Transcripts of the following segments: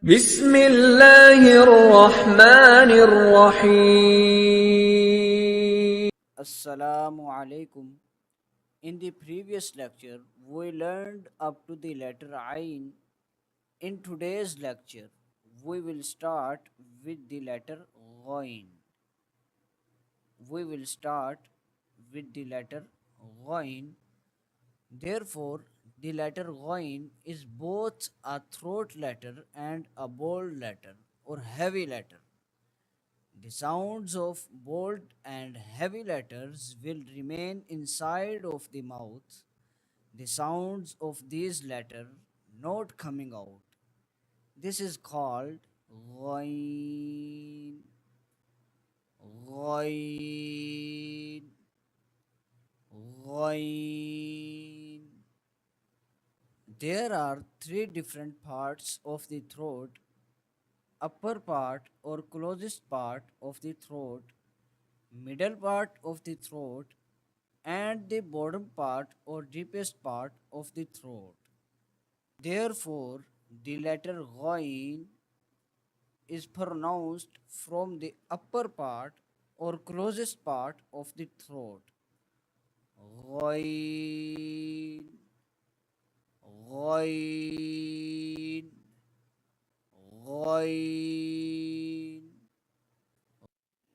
بسم الله الرحمن الرحيم. Assalamu Alaikum. In the previous lecture, we learned up to the letter Ain. In today's lecture, we will start with the letter Ghaeen. We will start with the letter Ghaeen. Therefore, the letter Ghaeen is both a throat letter and a bold letter or heavy letter. The sounds of bold and heavy letters will remain inside of the mouth. The sounds of these letters not coming out. This is called ghain, ghain, ghain. There are three different parts of the throat: upper part or closest part of the throat, middle part of the throat, and the bottom part or deepest part of the throat. Therefore, the letter Ghain is pronounced from the upper part or closest part of the throat. Ghain, Ghain, Ghain.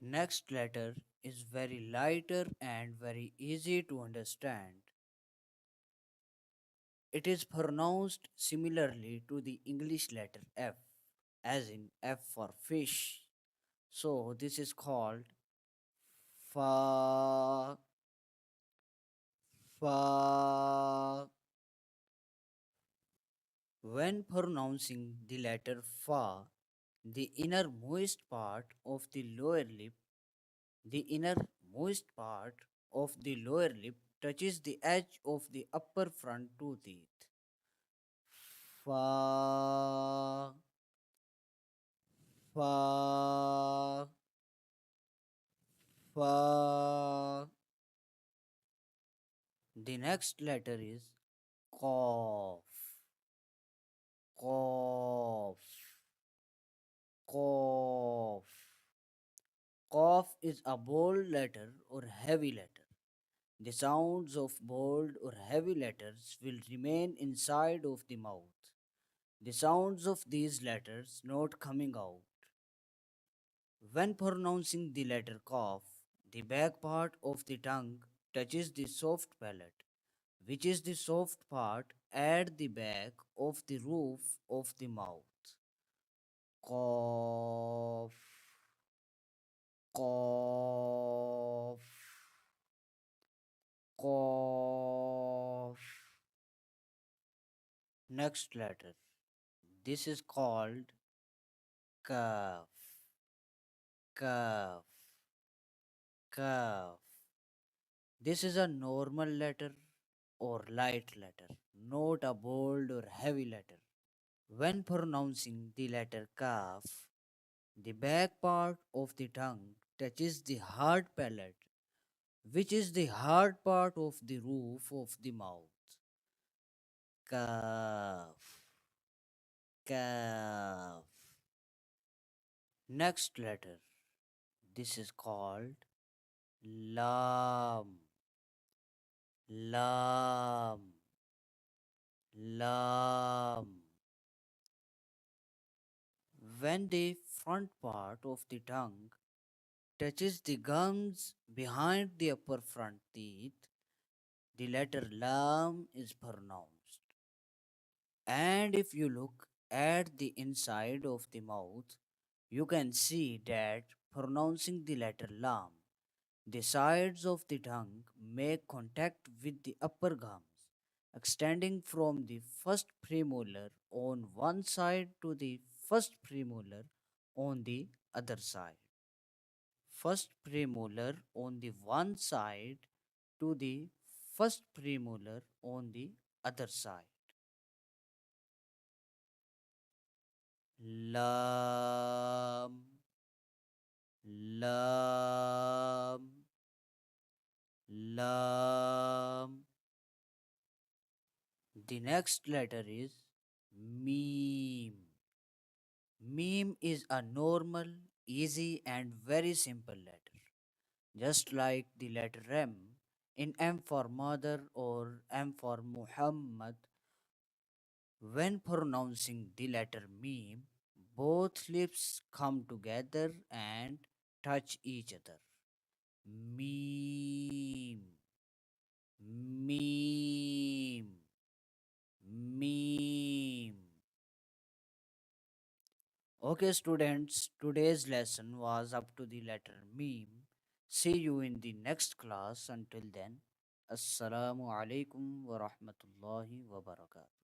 Next letter is very lighter and very easy to understand. It is pronounced similarly to the English letter F, as in F for fish. So this is called fa, fa. When pronouncing the letter fa, the innermost part of the lower lip, the innermost part of the lower lip touches the edge of the upper front two teeth. Fa, fa, fa. The next letter is Qaf, Qaf, Qaf. Qaf is a bold letter or heavy letter. The sounds of bold or heavy letters will remain inside of the mouth. The sounds of these letters not coming out. When pronouncing the letter Qaf, the back part of the tongue touches the soft palate, which is the soft part at the back of the roof of the mouth. Qaf, Qaf, Qaf. Next letter. This is called Kaaf, Kaaf, Kaaf. This is a normal letter or light letter, not a bold or heavy letter. When pronouncing the letter Kaaf, the back part of the tongue touches the hard palate, which is the hard part of the roof of the mouth. Kaaf, Kaaf. Next letter. This is called Laam, Laam, Laam. When the front part of the tongue touches the gums behind the upper front teeth, the letter Lam is pronounced. And if you look at the inside of the mouth, you can see that pronouncing the letter Lam, the sides of the tongue make contact with the upper gums, extending from the first premolar on one side to the first premolar on the other side. First premolar on the one side to the first premolar on the other side. Lam, lam, lam. The next letter is Meem, Meem is a normal, easy, and very simple letter, just like the letter M. In M for mother or M for Muhammad, when pronouncing the letter Meem, both lips come together and touch each other. Meem, Meem, Meem. Okay, students, today's lesson was up to the letter Meem. See you in the next class. Until then, Assalamu Alaikum wa rahmatullahi wa barakatuh.